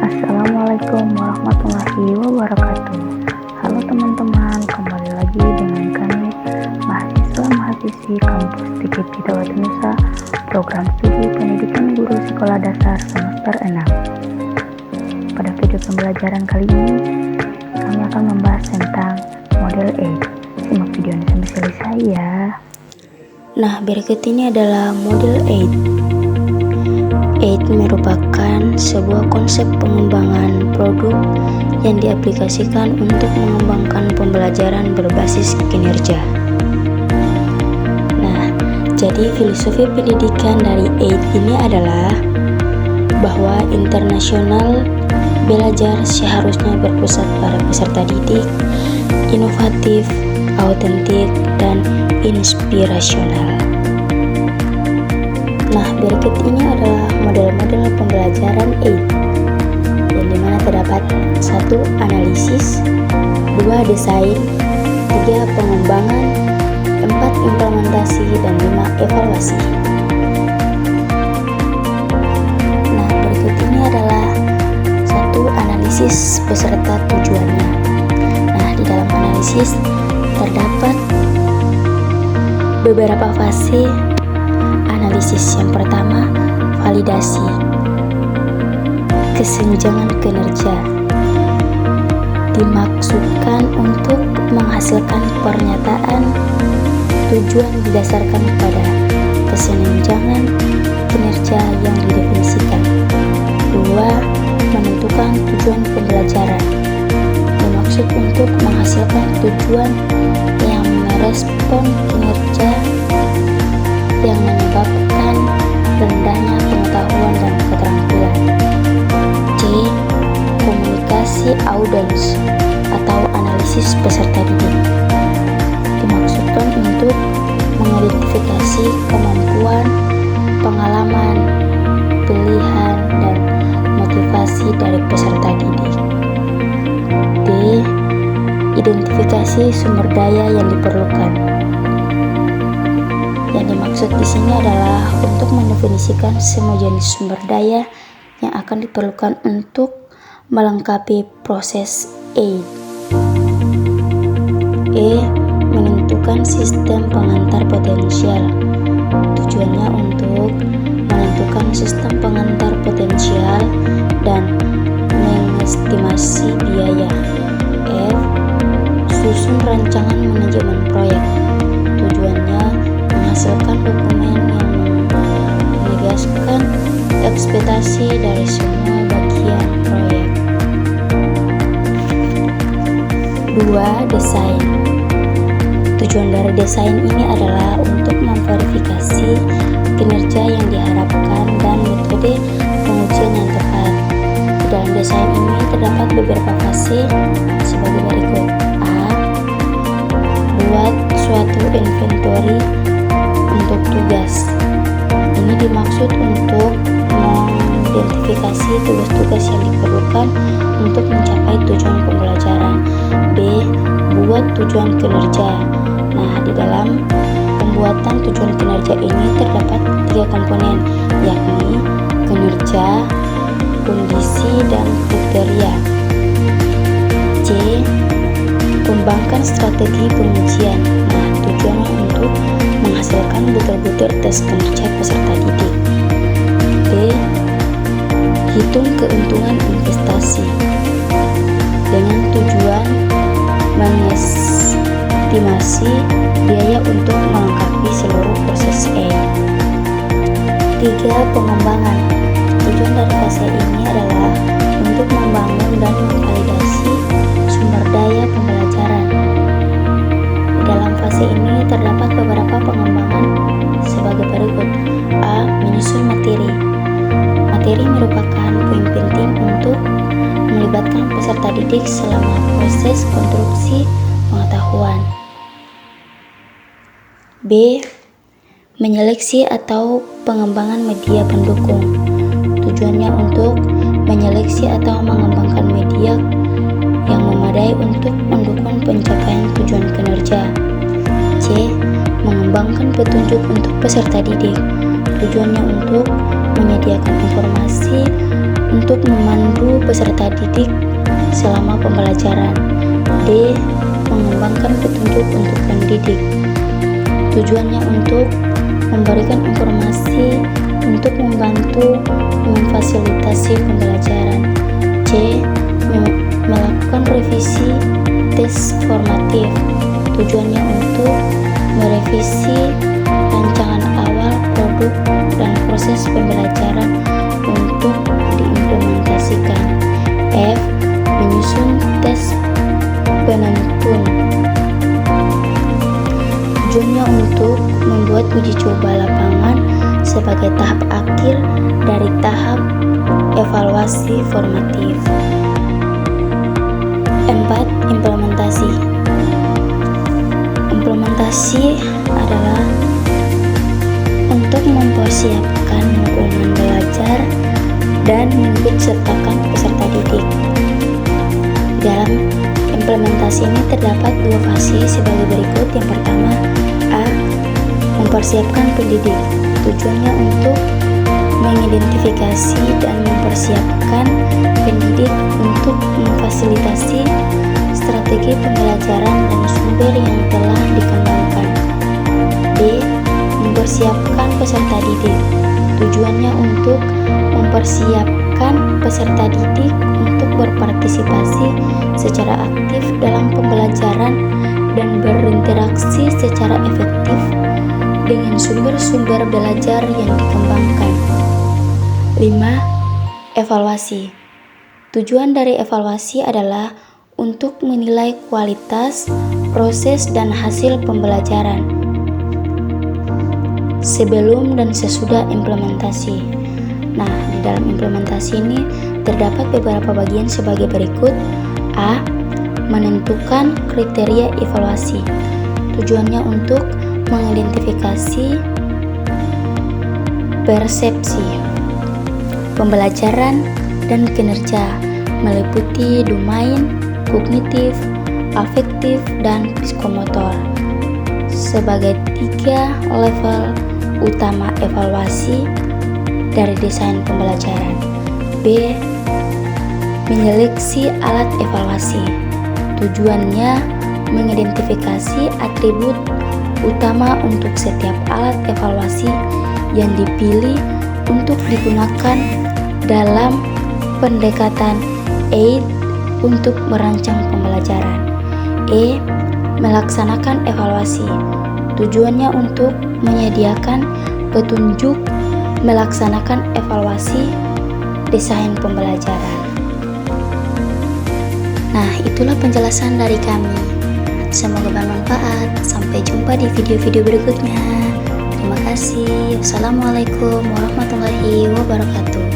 Assalamualaikum warahmatullahi wabarakatuh. Halo teman-teman, kembali lagi dengan kami mahasiswa-mahasiswi kampus TKP Dawat Nusa, program studi pendidikan guru sekolah dasar semester 6. Pada video pembelajaran kali ini, kami akan membahas tentang model 8. Simak videonya sampai selesai ya. Nah, berikut ini adalah model 8. 8 merupakan sebuah konsep pengembangan produk yang diaplikasikan untuk mengembangkan pembelajaran berbasis kinerja. Nah, jadi filosofi pendidikan dari 8 ini adalah bahwa internasional belajar seharusnya berpusat pada peserta didik, inovatif, autentik, dan inspirasional. Nah, berikut ini adalah model-model pembelajaran 8, yang dimana terdapat 1. Analisis, 2. Desain, 3. Pengembangan, 4. Implementasi, dan 5. Evaluasi. Nah, berikut ini adalah 1. Analisis beserta tujuannya. Nah, di dalam analisis terdapat beberapa fase analisis. Yang pertama, validasi, kesenjangan kinerja, dimaksudkan untuk menghasilkan pernyataan tujuan didasarkan pada kesenjangan kinerja yang didefinisikan. 2. Menentukan tujuan pembelajaran, dimaksud untuk menghasilkan tujuan yang merespon kinerja yang menyebabkan rendahnya pengetahuan dan keterampilan. C. Komunikasi audiens atau analisis peserta didik, dimaksudkan untuk mengidentifikasi kemampuan, pengalaman, pilihan, dan motivasi dari peserta didik. D. Identifikasi sumber daya yang diperlukan. Yang dimaksud di sini adalah untuk mendefinisikan semua jenis sumber daya yang akan diperlukan untuk melengkapi proses aid. E. Menentukan sistem pengantar potensial. Tujuannya untuk menentukan sistem pengantar potensial dan mengestimasi biaya. F. Susun rancangan manajemen proyek. Tujuannya menghasilkan dokumen yang menegaskan ekspektasi dari semua bagian proyek. 2. Desain. Tujuan dari desain ini adalah untuk memverifikasi kinerja yang diharapkan dan metode pengujian yang tepat. Di dalam desain ini terdapat beberapa fase sebagai berikut. A. Buat suatu inventory untuk tugas. Ini dimaksud untuk mengidentifikasi tugas-tugas yang diperlukan untuk mencapai tujuan pembelajaran. B. Buat tujuan kinerja. Nah, di dalam pembuatan tujuan kinerja ini terdapat 3 komponen, yakni kinerja, kondisi, dan kriteria. C. Kembangkan strategi pengujian. Nah, tujuannya untuk menghasilkan butir-butir tes kinerja peserta didik. D. Hitung keuntungan investasi dengan tujuan mengestimasi biaya untuk melengkapi seluruh proses E. 3. Pengembangan. Tujuan dari fase ini adalah untuk membangun dan memvalidasi sumber daya pembelajaran. Di dalam fase ini terdapat beberapa pengembangan sebagai berikut. A. Menyusun materi. Materi merupakan poin penting untuk melibatkan peserta didik selama proses konstruksi pengetahuan. B. Menyeleksi atau pengembangan media pendukung. Tujuannya untuk menyeleksi atau mengembangkan media yang memadai untuk mendukung pencapaian tujuan kinerja. C. Mengembangkan petunjuk untuk peserta didik. Tujuannya untuk menyediakan informasi untuk memandu peserta didik selama pembelajaran. D. Mengembangkan petunjuk untuk pendidik. Tujuannya untuk memberikan informasi untuk membantu memfasilitasi pembelajaran. C. Melakukan revisi tes formatif. Tujuannya untuk merevisi rancangan awal produk dan proses pembelajaran untuk diimplementasikan. F. Menyusun tes penuntun. Tujuannya untuk membuat uji coba lapangan sebagai tahap akhir dari tahap evaluasi formatif. 4. Implementasi. Implementasi adalah untuk mempersiapkan lingkungan belajar dan mengikutsertakan peserta didik. Dalam implementasi ini terdapat dua fase sebagai berikut. Yang pertama, A. Mempersiapkan pendidik. Tujuannya untuk mengidentifikasi dan mempersiapkan pendidik untuk memfasilitasi strategi pembelajaran dan sumber yang telah dikembangkan. B. Mempersiapkan peserta didik. Tujuannya untuk mempersiapkan peserta didik untuk berpartisipasi secara aktif dalam pembelajaran dan berinteraksi secara efektif dengan sumber-sumber belajar yang dikembangkan. 5. Evaluasi. Tujuan dari evaluasi adalah untuk menilai kualitas, proses, dan hasil pembelajaran sebelum dan sesudah implementasi. Nah, di dalam implementasi ini terdapat beberapa bagian sebagai berikut. A. Menentukan kriteria evaluasi. Tujuannya untuk mengidentifikasi persepsi pembelajaran dan kinerja meliputi domain kognitif, afektif, dan psikomotor sebagai 3 level utama evaluasi dari desain pembelajaran. B. Menyeleksi alat evaluasi. Tujuannya mengidentifikasi atribut utama untuk setiap alat evaluasi yang dipilih untuk digunakan dalam pendekatan aid untuk merancang pembelajaran. E. Melaksanakan evaluasi. Tujuannya untuk menyediakan petunjuk melaksanakan evaluasi desain pembelajaran. Nah, itulah penjelasan dari kami. Semoga bermanfaat. Sampai jumpa di video-video berikutnya. Terima kasih. Wassalamualaikum warahmatullahi wabarakatuh.